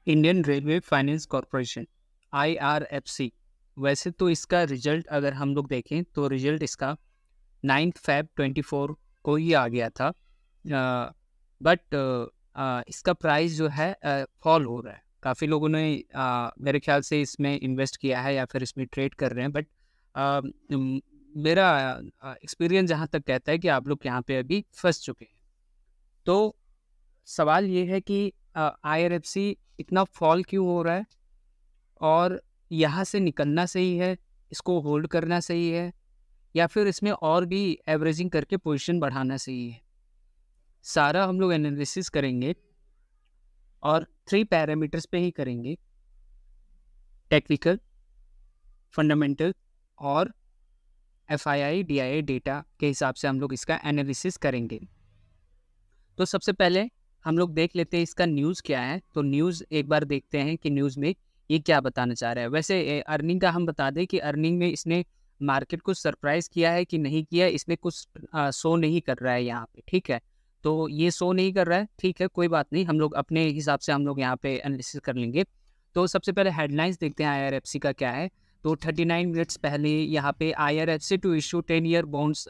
Indian railway finance corporation IRFC। वैसे तो इसका रिजल्ट अगर हम लोग देखें तो रिजल्ट इसका 9 Feb 24 को ही आ गया था। बट इसका प्राइस जो है फॉल हो रहा है। काफ़ी लोगों ने मेरे ख्याल से इसमें इन्वेस्ट किया है या फिर इसमें ट्रेड कर रहे हैं। बट मेरा एक्सपीरियंस जहाँ तक कहता है कि आप लोग यहाँ पे अभी फंस चुके हैं। तो सवाल ये है कि IRFC इतना फॉल क्यों हो रहा है और यहाँ से निकलना सही है, इसको होल्ड करना सही है या फिर इसमें और भी एवरेजिंग करके पोजीशन बढ़ाना सही है। सारा हम लोग एनालिसिस करेंगे और 3 पैरामीटर्स पे ही करेंगे, टेक्निकल, फंडामेंटल और FII, DII डेटा के हिसाब से हम लोग इसका एनालिसिस करेंगे। तो सबसे पहले हम लोग देख लेते हैं इसका न्यूज़ क्या है। तो न्यूज़ एक बार देखते हैं कि न्यूज़ में ये क्या बताना चाह रहा है। वैसे अर्निंग का हम बता दें कि अर्निंग में इसने मार्केट को सरप्राइज़ किया है कि नहीं किया, इसमें कुछ शो नहीं कर रहा है यहाँ पे, ठीक है। तो ये शो नहीं कर रहा है, ठीक है, कोई बात नहीं, हम लोग अपने हिसाब से हम लोग यहाँ पे एनालिसिस कर लेंगे। तो सबसे पहले हेडलाइंस देखते हैं IRFC का क्या है। तो 39 मिनट्स पहले यहाँ पे IRFC to issue 10 year bonds,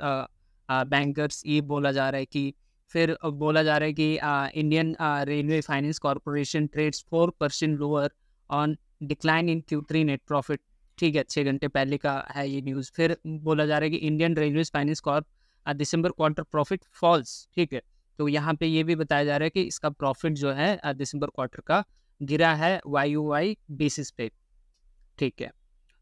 bankers ये बोला जा रहा है कि फिर बोला जा रहा है कि Indian railway finance corporation trades 4% lower on decline in Q3 net profit. ठीक है, 6 घंटे पहले का है ये न्यूज़। फिर बोला जा रहा है कि इंडियन रेलवे फाइनेंस कॉर्प दिसंबर क्वार्टर प्रॉफिट फॉल्स। ठीक है, तो यहाँ पे ये भी बताया जा रहा है कि इसका प्रॉफिट जो है दिसंबर क्वार्टर का गिरा है YOY बेसिस पे। ठीक है,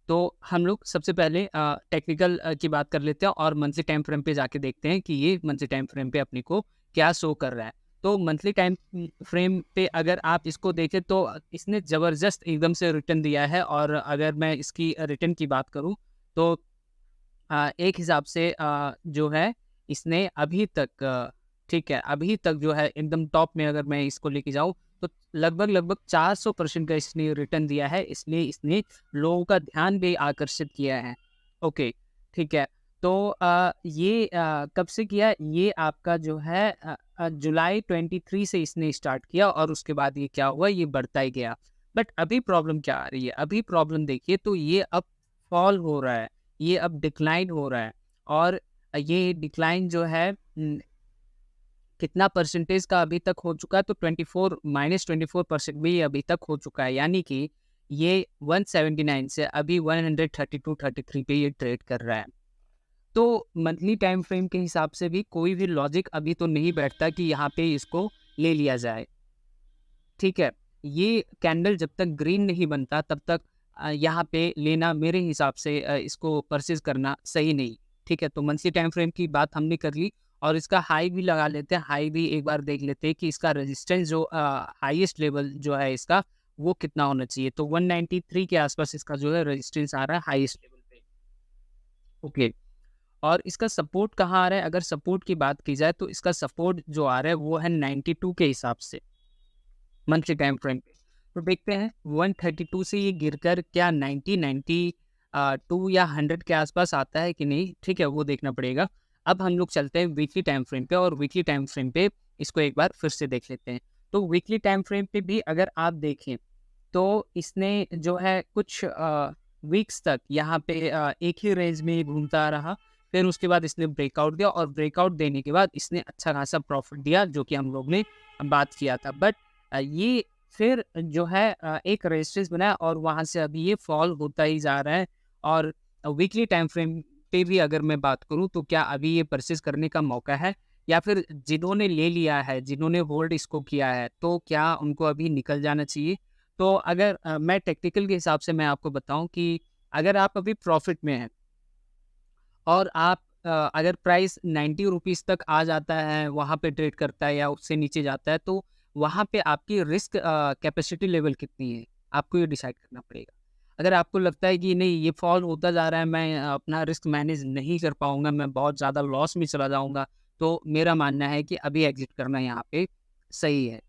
तो हम लोग सबसे पहले टेक्निकल की बात कर लेते हैं और मंथली टाइम फ्रेम पे जाके देखते हैं कि ये मंथली टाइम फ्रेम पे अपने को क्या शो कर रहा है। तो मंथली टाइम फ्रेम पे अगर आप इसको देखें तो इसने ज़बरदस्त एकदम से रिटर्न दिया है। और अगर मैं इसकी रिटर्न की बात करूं तो एक हिसाब से जो है इसने अभी तक ठीक है, अभी तक जो है एकदम टॉप में अगर मैं इसको लेके जाऊं तो लगभग 400% का इसने रिटर्न दिया है। इसलिए इसने लोगों का ध्यान भी आकर्षित किया है। ओके, ठीक है। तो ये कब से किया? ये आपका जो है जुलाई 23 से इसने स्टार्ट किया और उसके बाद ये क्या हुआ, ये बढ़ता ही गया। बट अभी प्रॉब्लम क्या आ रही है? अभी प्रॉब्लम देखिए तो ये अब फॉल हो रहा है, ये अब डिक्लाइन हो रहा है। और ये डिक्लाइन जो है कितना परसेंटेज का अभी तक हो चुका है? तो 24% भी ये अभी तक हो चुका है। यानी कि ये 179 से अभी 132-33 पे ये ट्रेड कर रहा है। तो मंथली टाइम फ्रेम के हिसाब से भी कोई भी लॉजिक अभी तो नहीं बैठता कि यहाँ पे इसको ले लिया जाए। ठीक है, ये कैंडल जब तक ग्रीन नहीं बनता तब तक यहाँ पे लेना मेरे हिसाब से इसको परचेज करना सही नहीं। ठीक है, तो मंथली टाइम फ्रेम की बात हमने कर ली और इसका हाई भी लगा लेते हैं। हाई भी एक बार देख लेते हैं कि इसका रेजिस्टेंस जो हाईएस्ट लेवल जो है इसका वो कितना होना चाहिए। तो 193 के आसपास इसका जो है रेजिस्टेंस आ रहा है हाईएस्ट लेवल पे। ओके, और इसका सपोर्ट कहाँ आ रहा है? अगर सपोर्ट की बात की जाए तो इसका सपोर्ट जो आ रहा है वो है 92 के हिसाब से मंथली टाइम फ्रेम पे। तो देखते हैं 132 से ये गिरकर क्या 2 या 100 के आसपास आता है कि नहीं, ठीक है, वो देखना पड़ेगा। अब हम लोग चलते हैं वीकली टाइम फ्रेम पे और वीकली टाइम फ्रेम पे इसको एक बार फिर से देख लेते हैं। तो वीकली टाइम फ्रेम पे भी अगर आप देखें तो इसने जो है कुछ वीक्स तक यहाँ पे एक ही रेंज में घूमता रहा। फिर उसके बाद इसने ब्रेकआउट दिया और ब्रेकआउट देने के बाद इसने अच्छा खासा प्रॉफिट दिया जो कि हम लोग ने बात किया था। बट ये फिर जो है एक रेजिस्टेंस बनाया और वहाँ से अभी ये फॉल होता ही जा रहा है। और वीकली टाइम फ्रेम पे भी अगर मैं बात करूँ तो क्या अभी ये परचेज करने का मौका है या फिर जिन्होंने ले लिया है, जिन्होंने होल्ड इसको किया है, तो क्या उनको अभी निकल जाना चाहिए? तो अगर मैं टेक्निकल के हिसाब से मैं आपको बताऊं कि अगर आप अभी प्रॉफिट में हैं और आप अगर प्राइस 90 रुपीज़ तक आ जाता है, वहाँ पे ट्रेड करता है या उससे नीचे जाता है, तो वहाँ पे आपकी रिस्क कैपेसिटी लेवल कितनी है, आपको ये डिसाइड करना पड़ेगा। अगर आपको लगता है कि नहीं ये फॉल होता जा रहा है, मैं अपना रिस्क मैनेज नहीं कर पाऊँगा, मैं बहुत ज़्यादा लॉस में चला जाऊँगा, तो मेरा मानना है कि अभी एग्ज़िट करना यहाँ पे सही है।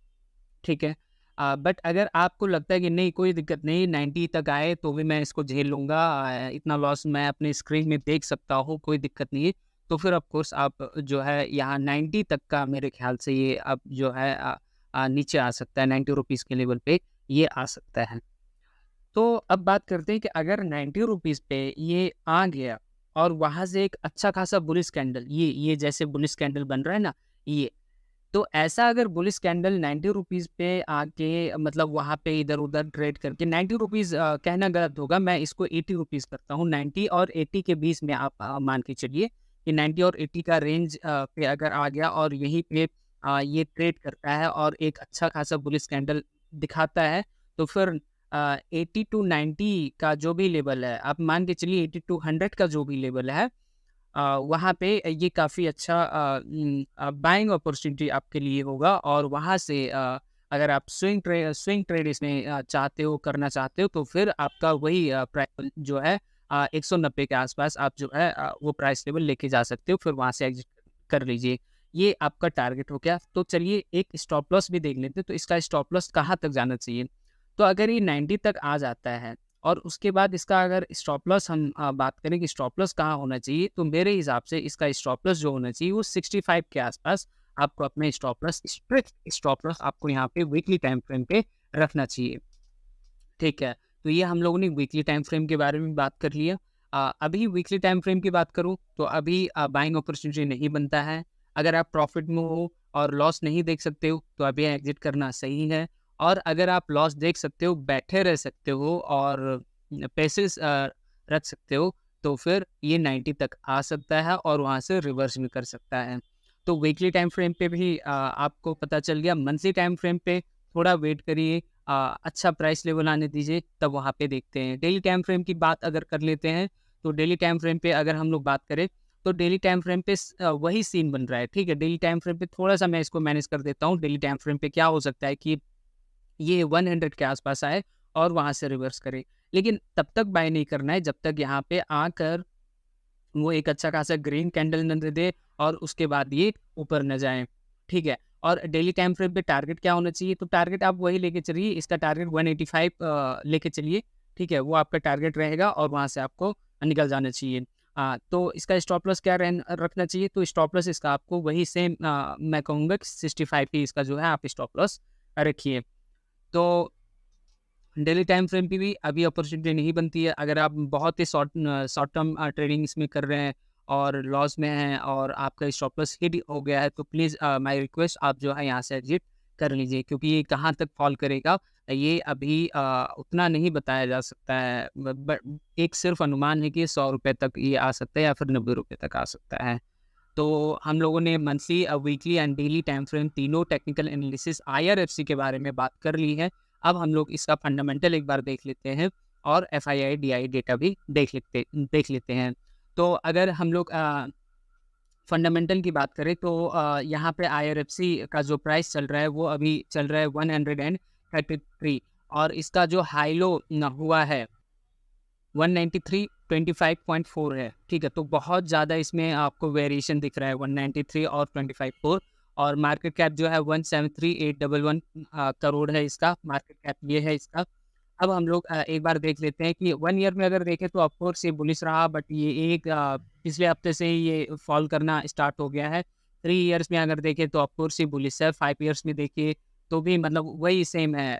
ठीक है। बट अगर आपको लगता है कि नहीं कोई दिक्कत नहीं, 90 तक आए तो भी मैं इसको झेल लूँगा, इतना लॉस मैं अपने स्क्रीन में देख सकता हूँ, कोई दिक्कत नहीं है। तो फिर ऑफ कोर्स आप जो है यहाँ 90 तक का मेरे ख़्याल से ये अब जो है नीचे आ सकता है 90 रुपीज़ के लेवल पे। ये आ सकता है। तो अब बात करते हैं कि अगर 90 रुपीज़ पे ये आ गया और वहाँ से एक अच्छा खासा बुलिश कैंडल, ये जैसे बुलिश कैंडल बन रहा है ना, ये तो ऐसा अगर बुलिश कैंडल 90 रुपीज़ पे आके मतलब वहाँ पे इधर-उधर ट्रेड करके 90 रुपीज़ कहना गलत होगा, मैं इसको 80 रुपीज़ करता हूँ। 90 और 80 के बीच में आप मान के चलिए कि 90 और 80 का रेंज पे अगर आ गया और यहीं पे ये ट्रेड करता है और एक अच्छा खासा बुलिश कैंडल दिखाता है, तो फिर 80 टू 90 का जो भी लेवल है, आप मान के चलिए 80 टू 100 का जो भी लेवल है, वहाँ पे ये काफ़ी अच्छा बाइंग अपॉर्चुनिटी आपके लिए होगा और वहाँ से अगर आप स्विंग ट्रेड इसमें चाहते हो, करना चाहते हो, तो फिर आपका वही प्राइस जो है 190 के आसपास आप जो है वो प्राइस लेवल लेके जा सकते हो, फिर वहाँ से एग्जिट कर लीजिए। ये आपका टारगेट हो गया। तो चलिए एक स्टॉप लॉस भी देख लेते हैं, तो इसका स्टॉप लॉस कहाँ तक जाना चाहिए? तो अगर ये 90 तक आ जाता है और उसके बाद इसका अगर स्टॉप लॉस हम बात करें कि स्टॉप लॉस कहाँ होना चाहिए, तो मेरे हिसाब से इसका स्टॉप लॉस जो होना चाहिए वो 65 के आसपास आपको अपने stop loss strict stop loss आपको यहाँ पे वीकली टाइम फ्रेम पे रखना चाहिए। ठीक है, तो ये हम लोगों ने वीकली टाइम फ्रेम के बारे में बात कर लिया। अभी वीकली टाइम फ्रेम की बात करूँ तो अभी बाइंग अपॉर्चुनिटी नहीं बनता है। अगर आप प्रॉफिट में हो और लॉस नहीं देख सकते हो तो अभी एग्जिट करना सही है। और अगर आप लॉस देख सकते हो, बैठे रह सकते हो और पैसे रख सकते हो, तो फिर ये 90 तक आ सकता है और वहाँ से रिवर्स भी कर सकता है। तो वीकली टाइम फ्रेम पे भी आपको पता चल गया। मंथली टाइम फ्रेम पे थोड़ा वेट करिए, अच्छा प्राइस लेवल आने दीजिए, तब वहाँ पे देखते हैं। डेली टाइम फ्रेम की बात अगर कर लेते हैं, तो डेली टाइम फ्रेम पे अगर हम लोग बात करें, तो डेली टाइम फ्रेम पे वही सीन बन रहा है, ठीक है? डेली टाइम फ्रेम पे थोड़ा-सा मैं इसको मैनेज कर देता हूँ। डेली टाइम फ्रेम पे क्या हो सकता है कि ये 100 के आसपास आए और वहाँ से रिवर्स करे। लेकिन तब तक बाय नहीं करना है जब तक यहाँ पे आकर वो एक अच्छा खासा ग्रीन कैंडल न दे दे और उसके बाद ये ऊपर न जाए, ठीक है? और डेली टाइम फ्रेम पे टारगेट क्या होना चाहिए? तो टारगेट आप वही लेके चलिए, इसका टारगेट 185 लेके चलिए, ठीक है? वो आपका टारगेट रहेगा और वहाँ से आपको निकल जाना चाहिए। तो इसका स्टॉप लॉस क्या रखना चाहिए? तो स्टॉप लॉस इसका आपको वही सेम मैं कहूँगा कि 65 ही इसका जो है आप स्टॉप लॉस रखिए। तो डेली टाइम फ्रेम पे भी अभी अपॉर्चुनिटी नहीं बनती है। अगर आप बहुत ही शॉर्ट टर्म ट्रेडिंग इसमें कर रहे हैं और लॉस में हैं और आपका स्टॉप लॉस हिट हो गया है, तो प्लीज़ माय रिक्वेस्ट आप जो है यहाँ से एग्जिट कर लीजिए, क्योंकि ये कहाँ तक फॉल करेगा ये अभी उतना नहीं बताया जा सकता है। बट एक सिर्फ अनुमान है कि 100 रुपये तक ये आ सकता है या फिर 90 रुपये तक आ सकता है। तो हम लोगों ने monthly, weekly and daily time frame तीनों टेक्निकल एनालिसिस आईआरएफसी के बारे में बात कर ली है। अब हम लोग इसका फंडामेंटल एक बार देख लेते हैं और एफआईआई डीआई डेटा भी देख लेते हैं। तो अगर हम लोग फंडामेंटल की बात करें तो यहाँ पे आईआरएफसी का जो प्राइस चल रहा है वो अभी चल रहा है 133 और इसका जो हाई लो हुआ है 193.25.4 है, ठीक है? तो बहुत ज़्यादा इसमें आपको वेरिएशन दिख रहा है 193 और 25.4 और मार्केट कैप जो है 173,811 करोड़ है इसका मार्केट कैप, ये है इसका। अब हम लोग एक बार देख लेते हैं कि 1 ईयर में अगर देखें तो ऑफ कोर्स ये बुलिश रहा, बट ये एक पिछले हफ्ते से ही ये फॉल करना स्टार्ट हो गया है। 3 ईयर्स में अगर देखें तो ऑफ कोर्स ये बुलिश है, 5 ईयर्स में देखिए तो भी मतलब वही सेम है।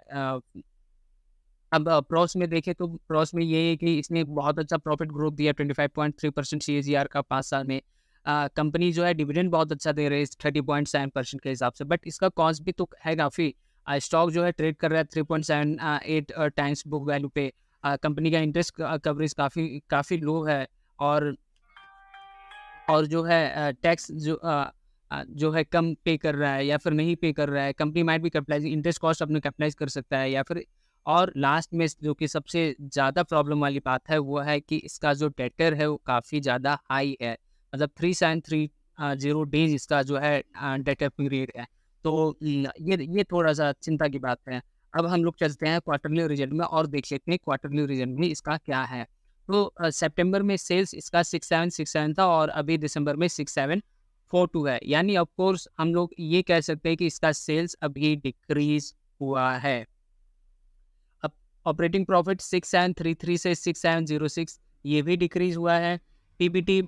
अब प्रॉस में देखें तो प्रॉस में ये है कि इसने बहुत अच्छा प्रॉफिट ग्रोथ दिया 25.3% सीएजीआर का 5 साल में। कंपनी जो है डिविडेंड बहुत अच्छा दे रही है 30.7% के हिसाब से, बट इसका कॉस्ट भी तो है काफ़ी। स्टॉक जो है ट्रेड कर रहा है 3.78 टाइम्स बुक वैल्यू पे। कंपनी का इंटरेस्ट कवरेज काफ़ी काफ़ी लो है और जो है टैक्स जो है कम पे कर रहा है या फिर नहीं पे कर रहा है। कंपनी माइट भी कैपिटलाइज इंटरेस्ट कॉस्ट अपने कैपिटलाइज कर सकता है या फिर, और लास्ट में जो कि सबसे ज़्यादा प्रॉब्लम वाली बात है वो है कि इसका जो डेटर है वो काफ़ी ज़्यादा हाई है। मतलब 3.30 डेज इसका जो है डेटर पीरियड है। तो ये थोड़ा-सा चिंता की बात है। अब हम लोग चलते हैं क्वार्टरली रिजल्ट में और देख लेते हैं क्वार्टरली रिजल्ट में इसका क्या है। तो सितंबर में सेल्स इसका 6767 था और अभी दिसंबर में 6742 है। यानी ऑफ कोर्स हम लोग ये कह सकते हैं कि इसका सेल्स अभी डिक्रीज़ हुआ है। अब ऑपरेटिंग प्रॉफिट 6733 से 6706 ये भी डिक्रीज़ हुआ है। पीबीटी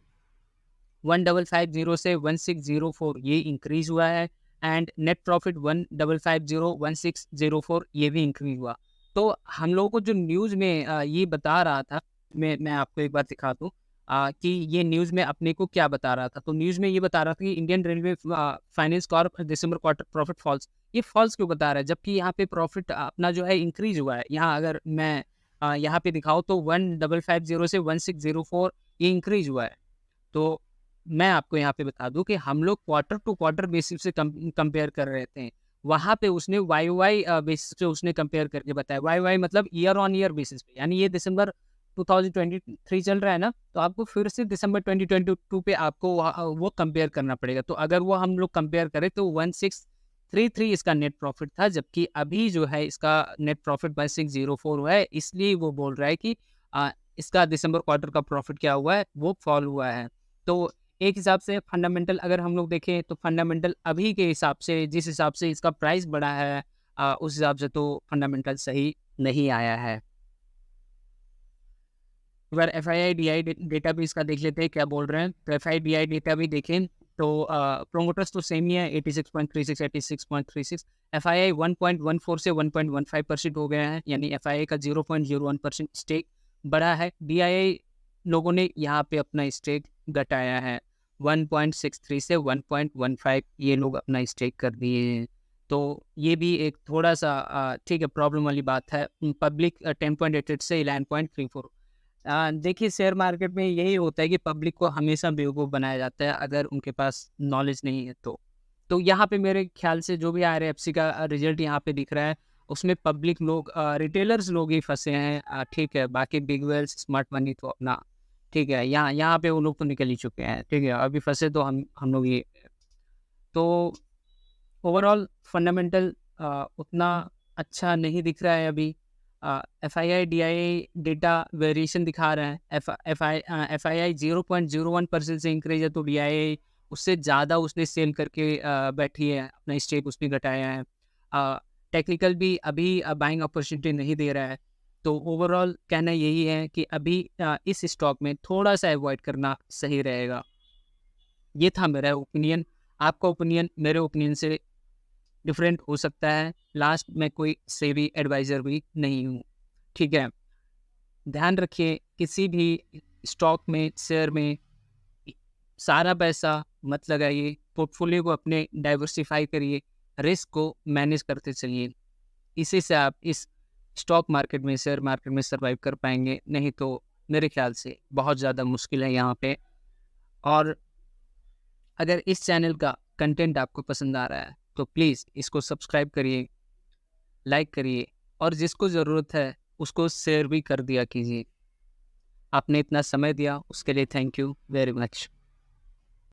1550 से 1604 ये इंक्रीज़ हुआ है एंड नेट प्रॉफिट 1550 1604 ये भी इंक्रीज़ हुआ। तो हम लोगों को जो न्यूज़ में ये बता रहा था, मैं आपको एक बार दिखा दूँ कि ये न्यूज़ में अपने को क्या बता रहा था। तो न्यूज़ में ये बता रहा था कि इंडियन रेलवे फाइनेंस कॉर्प दिसंबर क्वार्टर प्रॉफिट फॉल्स। ये फॉल्स क्यों बता रहा है? जबकि यहाँ पे प्रॉफिट अपना जो है इंक्रीज़ हुआ है। यहाँ अगर मैं यहाँ पे दिखाऊँ तो 1550 से 1604 ये इंक्रीज़ हुआ है। तो मैं आपको यहाँ पे बता दूँ कि हम लोग क्वार्टर टू क्वार्टर बेसिस से कंपेयर कर रहे थे। वहाँ पे उसने वाई-वाई बेसिस पे उसने कंपेयर करके बताया। वाई-वाई मतलब ईयर ऑन ईयर बेसिस पे, यानी ये दिसंबर 2023 चल रहा है ना, तो आपको फिर से दिसंबर 2022 पे आपको वो कंपेयर करना पड़ेगा। तो अगर वो हम लोग कंपेयर करें तो 1633 इसका नेट प्रॉफिट था, जबकि अभी जो है इसका नेट प्रॉफिट 1604 हुआ है। इसलिए वो बोल रहा है कि इसका दिसंबर क्वार्टर का प्रॉफिट क्या हुआ है, वो फॉल हुआ है। तो एक हिसाब से फंडामेंटल अगर हम लोग देखें तो फंडामेंटल अभी के हिसाब से, जिस हिसाब से इसका प्राइस बढ़ा है, उस हिसाब से तो फंडामेंटल सही नहीं आया है। अगर एफआईआई डीआई डेटा भी इसका देख लेते हैं क्या बोल रहे हैं। तो एफआईआई डीआई डेटा भी देखें तो प्रोमोटर्स तो सेम ही है, 86.36 86.36। एफआईआई 1.14 से 1.15% हो गया है, यानी एफआईआई का 0.01% स्टेक बढ़ा है। डीआईआई लोगों ने यहाँ पे अपना स्टेक घटाया है, 1.63 से 1.15 ये लोग अपना स्टेक कर दिए हैं। तो ये भी एक थोड़ा सा ठीक है, प्रॉब्लम वाली बात है। पब्लिक 10.88 से 11.34। देखिए, शेयर मार्केट में यही होता है कि पब्लिक को हमेशा बेवकूफ़ बनाया जाता है अगर उनके पास नॉलेज नहीं है तो। तो यहाँ पे मेरे ख्याल से जो भी आरएफसी का रिज़ल्ट यहाँ पे दिख रहा है, उसमें पब्लिक लोग रिटेलर्स लोग ही फँसे हैं। ठीक है, बाकी बिग वेल्स, स्मार्ट मनी तो अपना ठीक है, यहाँ यहाँ पे वो लोग तो निकल ही चुके हैं, ठीक है? अभी फँसे तो हम लोग ही। तो ओवरऑल फंडामेंटल उतना अच्छा नहीं दिख रहा है अभी। एफआईआई डीआईआई डेटा वेरिएशन दिखा रहा है। एफआईआई 0.01% से इंक्रीज है, तो डीआईआई उससे ज़्यादा उसने सेल करके बैठी है, अपना स्टेक उसने घटाया है। टेक्निकल भी अभी बाइंग अपॉर्चुनिटी नहीं दे रहा है। तो ओवरऑल कहना यही है कि अभी इस स्टॉक में थोड़ा सा अवॉइड करना सही रहेगा। ये था मेरा ओपिनियन। आपका ओपिनियन मेरे ओपिनियन से डिफरेंट हो सकता है। लास्ट में कोई सेबी एडवाइज़र भी नहीं हूँ, ठीक है? ध्यान रखिए, किसी भी स्टॉक में, शेयर में सारा पैसा मत लगाइए। पोर्टफोलियो को अपने डाइवर्सिफ़ाई करिए, रिस्क को मैनेज करते चलिए। इसी से आप इस स्टॉक मार्केट में, शेयर मार्केट में सर्वाइव कर पाएँगे, नहीं तो मेरे ख़्याल से बहुत ज़्यादा मुश्किल है यहाँ पे। और अगर इस चैनल का कंटेंट आपको पसंद आ रहा है, तो प्लीज़ इसको सब्सक्राइब करिए, लाइक करिए और जिसको ज़रूरत है उसको शेयर भी कर दिया कीजिए। आपने इतना समय दिया उसके लिए थैंक यू वेरी मच।